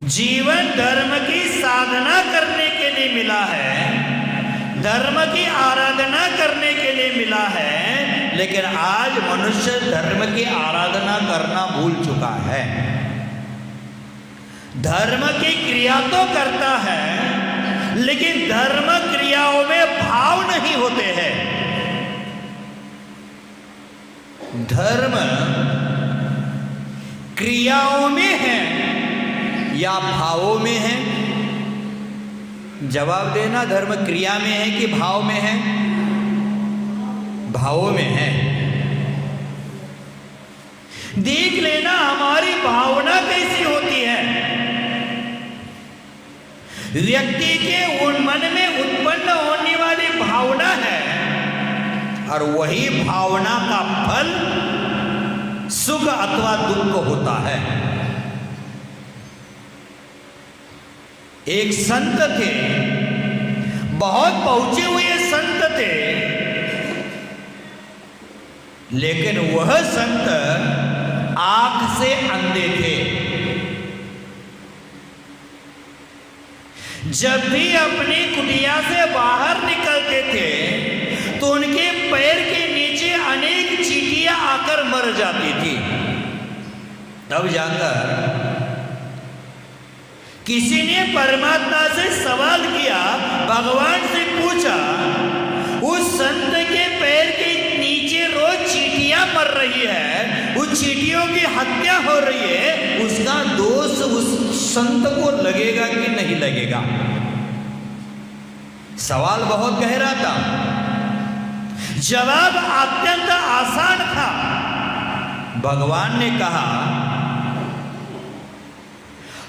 जीवन धर्म की साधना करने के लिए मिला है, धर्म की आराधना करने के लिए मिला है, लेकिन आज मनुष्य धर्म की आराधना करना भूल चुका है। धर्म की क्रिया तो करता है, लेकिन धर्म क्रियाओं में भाव नहीं होते हैं। धर्म क्रियाओं में है या भावों में है? जवाब देना, धर्म क्रिया में है कि भाव में है? भावों में है। देख लेना हमारी भावना कैसी होती है। व्यक्ति के उन मन में उत्पन्न होने वाली भावना है और वही भावना का फल सुख अथवा दुख होता है। एक संत थे, बहुत पहुंचे हुए संत थे, लेकिन वह संत आंख से अंधे थे। जब भी अपनी कुटिया से बाहर निकलते थे तो उनके पैर के नीचे अनेक चींटियां आकर मर जाती थी। तब जाकर किसी ने परमात्मा से सवाल किया, भगवान से पूछा, उस संत के पैर के नीचे रोज चींटियां मर रही है, उस चींटियों की हत्या हो रही है, उसका दोष उस संत को लगेगा कि नहीं लगेगा? सवाल बहुत गहरा था, जवाब अत्यंत आसान था। भगवान ने कहा,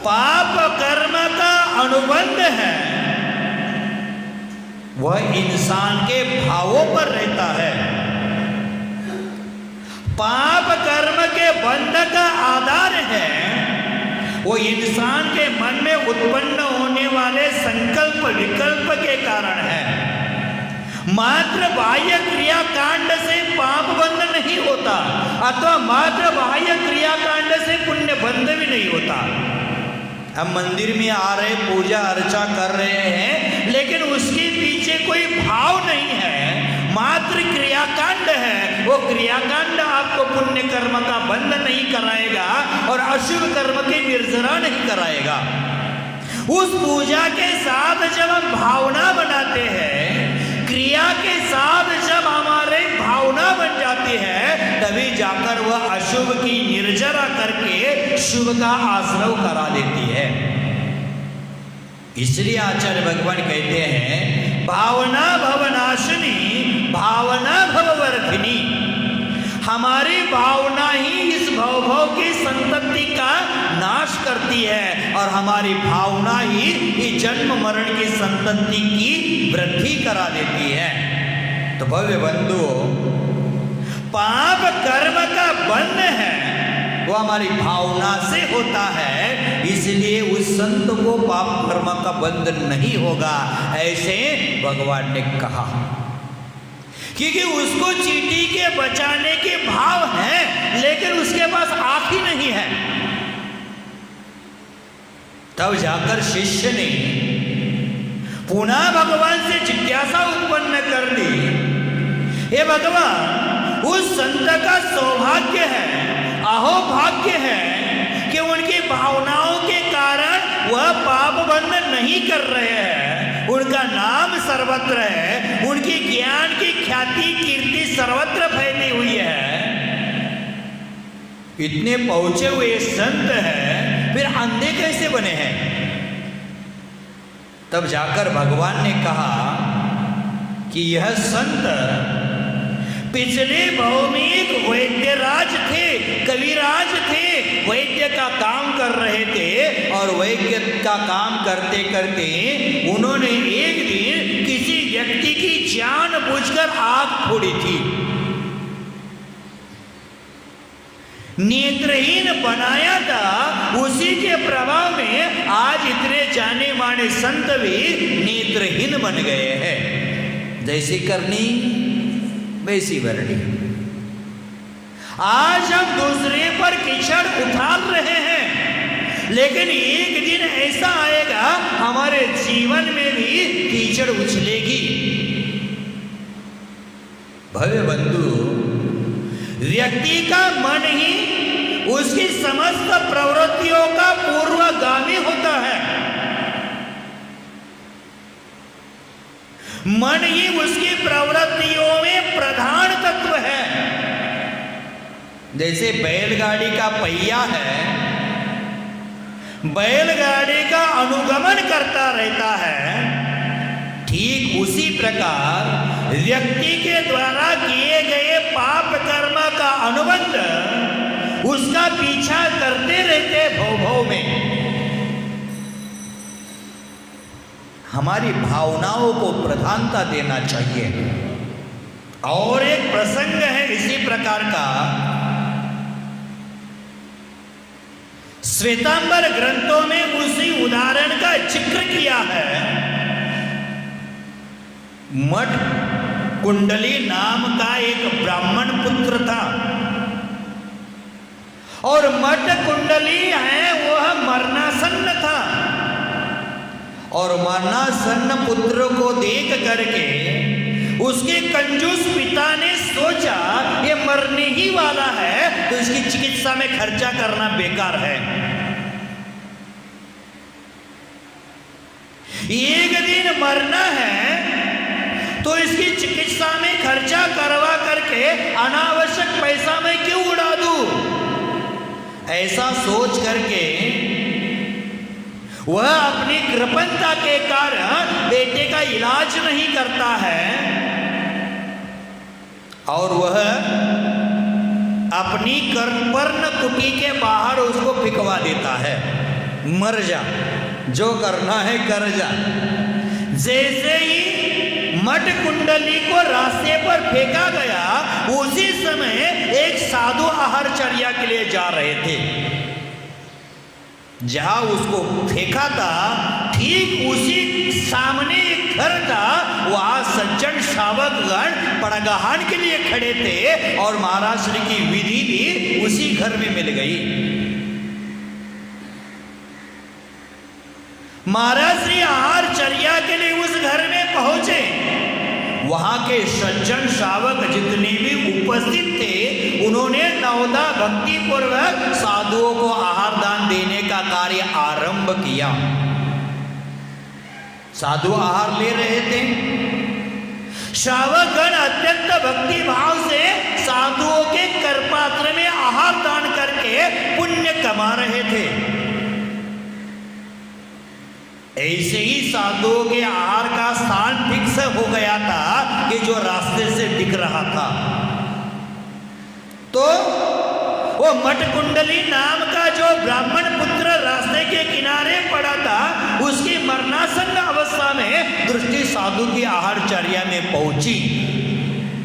पाप कर्म का अनुबंध है, वह इंसान के भावों पर रहता है। पाप कर्म के बंध का आधार है, वो इंसान के मन में उत्पन्न होने वाले संकल्प विकल्प के कारण है। मात्र बाह्य क्रिया कांड से पाप बंध नहीं होता, अथवा मात्र बाह्य क्रिया कांड से पुण्य बंध भी नहीं होता। हम मंदिर में आ रहे, पूजा अर्चा कर रहे हैं, लेकिन उसके पीछे कोई भाव नहीं है, मात्र क्रियाकांड है। वो क्रियाकांड आपको पुण्य कर्म का बंध नहीं कराएगा और अशुभ कर्म की निर्जरा नहीं कराएगा। उस पूजा के साथ जब हम भावना बनाते हैं, क्रिया के साथ जब हमारे भावना बन जाती है, तभी जाकर वह अशुभ की निर्जरा करके शुभ का आश्रव करा देती है। इसलिए आचार्य भगवान कहते हैं, भावना भवनाशिनी भावना भववर्धिनी। हमारी भावना ही इस भव की संतति का नाश करती है और हमारी भावना ही इस जन्म मरण की संतति की वृद्धि करा देती है। तो भव्य बंधुओं, पाप कर्म का बंध है वो हमारी भावना से होता है, इसलिए उस संत को पाप कर्म का बंध नहीं होगा, ऐसे भगवान ने कहा। क्योंकि उसको चींटी के बचाने के भाव हैं, लेकिन उसके पास आँख ही नहीं है। तब जाकर शिष्य ने पुनः भगवान से जिज्ञासा उत्पन्न कर दी, हे भगवान, उस संत का सौभाग्य है, अहोभाग्य है कि उनकी भावनाओं के कारण वह पाप बंध नहीं कर रहे हैं, उनका नाम सर्वत्र है, उनकी ज्ञान की ख्याति कीर्ति सर्वत्र फैली हुई है। इतने पहुंचे हुए संत हैं, फिर अंधे कैसे बने हैं? तब जाकर भगवान ने कहा कि यह संत पिछले भाव में एक वैद्यराज थे, कविराज थे, वैद्य का काम कर रहे थे और वैद्य का काम करते करते उन्होंने एक दिन किसी व्यक्ति की जानबूझकर आंख फोड़ी थी, नेत्रहीन बनाया था। उसी के प्रभाव में आज इतने जाने माने संत भी नेत्रहीन बन गए हैं। जैसी करनी वैसी भरनी। आज हम दूसरे पर कीचड़ उठाल रहे हैं, लेकिन एक दिन भव्य बंधु, व्यक्ति का मन ही उसकी समस्त प्रवृत्तियों का पूर्वगामी होता है। मन ही उसकी प्रवृत्तियों में प्रधान तत्व है। जैसे बैलगाड़ी का पहिया है, बैलगाड़ी का अनुगमन करता रहता है, ठीक उसी प्रकार व्यक्ति के द्वारा किए गए पाप कर्म का अनुबंध उसका पीछा करते रहते भव में। हमारी भावनाओं को प्रधानता देना चाहिए। और एक प्रसंग है इसी प्रकार का, श्वेतांबर ग्रंथों में उसी उदाहरण का जिक्र किया है। मठ कुंडली नाम का एक ब्राह्मण पुत्र था, और मठ कुंडली है वह मरणासन्न था, और मरणासन्न पुत्र को देख करके उसके कंजूस पिता ने सोचा ये मरने ही वाला है, तो इसकी चिकित्सा में खर्चा करना बेकार है। एक दिन मरना है तो इसकी चिकित्सा में खर्चा करवा करके अनावश्यक पैसा मैं क्यों उड़ा दूं? ऐसा सोच करके वह अपनी कृपणता के कारण बेटे का इलाज नहीं करता है, और वह अपनी कर्पर्ण कुटी के बाहर उसको फिकवा देता है, मर जा, जो करना है कर जा। जैसे ही मठ कुंडली को रास्ते पर फेंका गया, उसी समय एक साधु आहारचर्या के लिए जा रहे थे। जहां उसको फेंका था ठीक उसी सामने एक घर था, वहां सज्जन श्रावकगण पड़गहान के लिए खड़े थे, और महाराज श्री की विधि भी उसी घर में मिल गई। महाराज श्री आहारचर्या के लिए उस घर में पहुंचे। वहां के सज्जन श्रावक जितने भी उपस्थित थे, उन्होंने नवदा भक्ति पूर्वक साधुओं को आहार दान देने का कार्य आरंभ किया। साधु आहार ले रहे थे। श्रावकगण अत्यंत भक्ति भाव से साधुओं के करपात्र में आहार दान करके पुण्य कमा रहे थे। ऐसे ही साधुओं के आहार का स्थान फिक्स हो गया था कि जो रास्ते से दिख रहा था। तो वो मठ कुंडली नाम का जो ब्राह्मण पुत्र रास्ते के किनारे पड़ा था, उसकी मरणासन्न अवस्था में दृष्टि साधु की आहारचर्या में पहुंची,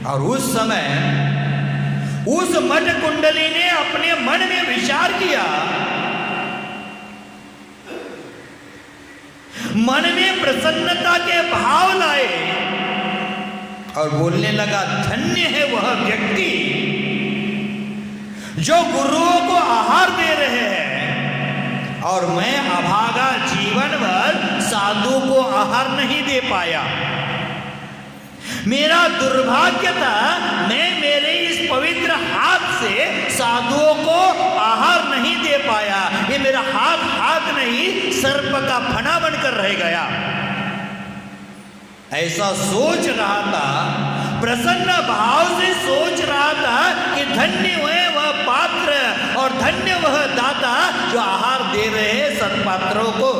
और उस समय उस मठ कुंडली ने अपने मन में विचार किया, मन में प्रसन्नता के भाव लाए, और बोलने लगा, धन्य है वह व्यक्ति जो गुरुओं को आहार दे रहे हैं, और मैं अभागा जीवन भर साधु को आहार नहीं दे पाया। मेरा दुर्भाग्य था, मैं मेरे इस पवित्र हाथ से साधुओं को आहार नहीं दे पाया। ये मेरा हाथ नहीं, सर्प का फना बनकर रह गया। ऐसा सोच रहा था, प्रसन्न भाव से सोच रहा था कि धन्य है वह पात्र और धन्य वह दाता जो आहार दे रहे हैं सत्पात्रों को।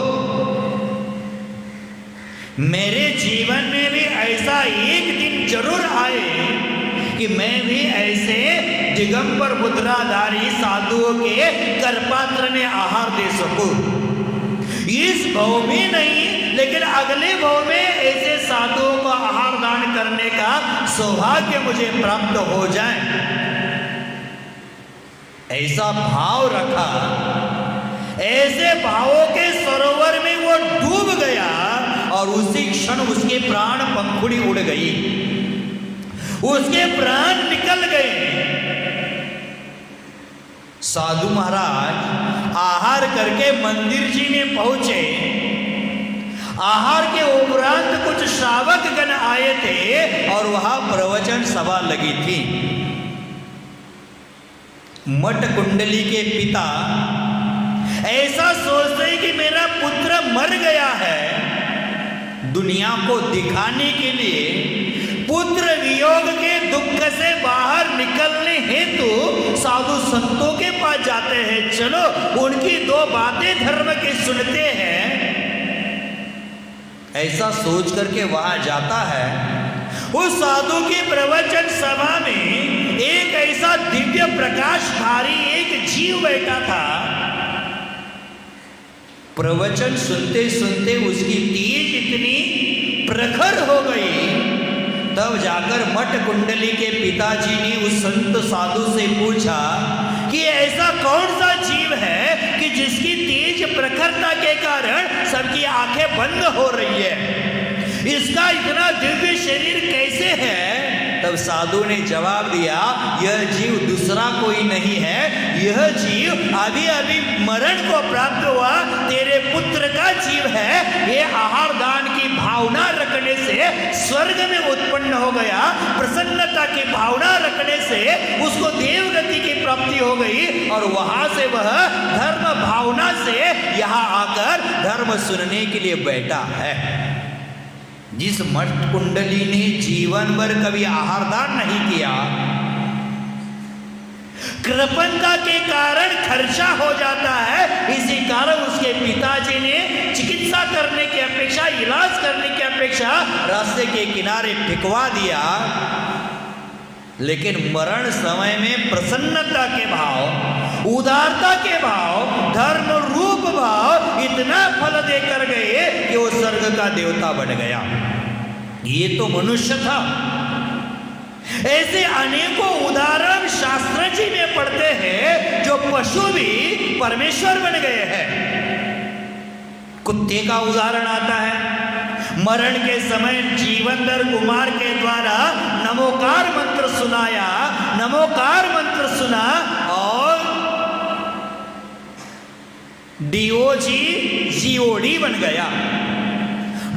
मेरे जीवन में भी ऐसा एक दिन जरूर आए कि मैं भी ऐसे दिगंबर मुद्राधारी साधुओं के करपात्र में आहार दे सकूं। इस भाव में नहीं, लेकिन अगले भाव में ऐसे साधुओं को आहार दान करने का सौभाग्य मुझे प्राप्त हो जाए। ऐसा भाव रखा। ऐसे भावों के सरोवर में वो डूब गया, और उसी क्षण उसके प्राण पंखुड़ी उड़ गई, उसके प्राण निकल गए। साधु महाराज आहार करके मंदिर जी में पहुंचे। आहार के उपरांत कुछ श्रावक गण आए थे और वहां प्रवचन सभा लगी थी। मठ कुंडली के पिता ऐसा सोचते हैं कि मेरा पुत्र मर गया है, दुनिया को दिखाने के लिए पुत्र वियोग के दुख से बाहर निकलने हेतु साधु संतों के पास जाते हैं। चलो उनकी दो बातें धर्म की सुनते हैं। ऐसा सोच करके वहां जाता है। उस साधु की प्रवचन सभा में एक ऐसा दिव्य प्रकाशधारी एक जीव बैठा था। प्रवचन सुनते सुनते उसकी तेज इतनी प्रखर हो गई, तब जाकर मठ कुंडली के पिताजी ने उस संत साधु से पूछा कि ऐसा कौन सा जीव है कि जिसकी तेज प्रखरता के कारण सबकी आंखें बंद हो रही है, इसका इतना दिव्य शरीर कैसे है? तब साधु ने जवाब दिया, यह जीव दूसरा कोई नहीं है, यह जीव अभी अभी मरण को प्राप्त हुआ तेरे पुत्र का जीव है। ये आहार दान की भावना रखने से स्वर्ग में उत्पन्न हो गया, प्रसन्नता की भावना रखने से उसको देवगति की प्राप्ति हो गई और वहां से वह धर्म भावना से यहाँ आकर धर्म सुनने के लिए बैठा है। जिस मठ कुंडली ने जीवन भर कभी आहार दान नहीं किया, कृपणता के कारण खर्चा हो जाता है, इसी कारण उसके पिताजी ने चिकित्सा करने की अपेक्षा, इलाज करने की अपेक्षा रास्ते के किनारे फेंकवा दिया। लेकिन मरण समय में प्रसन्नता के भाव, उदारता के भाव, धर्म रूप भाव इतना फल देकर गए कि वो स्वर्ग का देवता बन गया। ये तो मनुष्य था। ऐसे अनेकों उदाहरण शास्त्र जी में पढ़ते हैं जो पशु भी परमेश्वर बन गए हैं। कुत्ते का उदाहरण आता है, मरण के समय जीवनधर कुमार के द्वारा नमोकार मंत्र सुनाया, नमोकार मंत्र सुना और डीओजी जीओडी बन गया,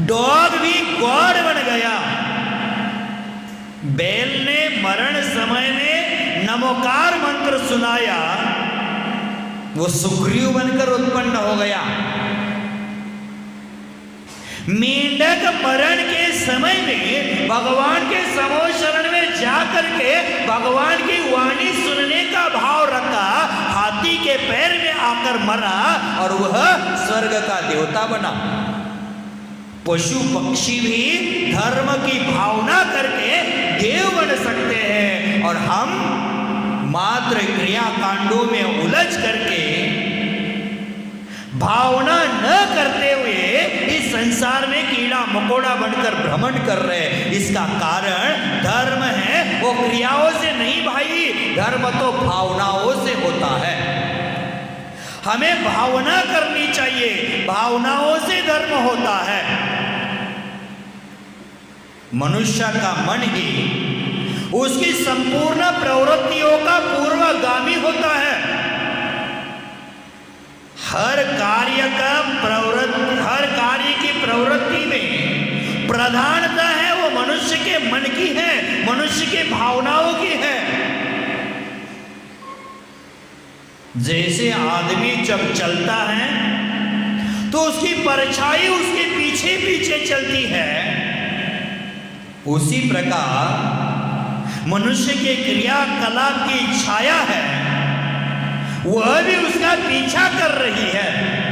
डॉग भी गॉड बन गया। बैल ने मरण समय में नमोकार मंत्र सुनाया, वो सुग्रीव बनकर उत्पन्न हो गया। मेंढक मरण के समय में भगवान के समो शरण में जाकर के भगवान की वाणी सुनने का भाव रखा, हाथी के पैर में आकर मरा और वह स्वर्ग का देवता बना। पशु पक्षी भी धर्म की भावना करके देव बन सकते हैं और हम मात्र क्रिया कांडों में उलझ करके भावना न करते हुए इस संसार में कीड़ा मकोड़ा बनकर भ्रमण कर रहे हैं। इसका कारण धर्म है, वो क्रियाओं से नहीं भाई, धर्म तो भावनाओं से होता है। हमें भावना करनी चाहिए, भावनाओं से धर्म होता है। मनुष्य का मन ही उसकी संपूर्ण प्रवृत्तियों का पूर्वगामी होता है। हर कार्य की प्रवृत्ति में प्रधानता है वो मनुष्य के मन की है, मनुष्य के भावनाओं की है। जैसे आदमी जब चलता है तो उसकी परछाई उसके पीछे पीछे चलती है, उसी प्रकार मनुष्य के क्रियाकलाप की छाया है, वह भी उसका पीछा कर रही है।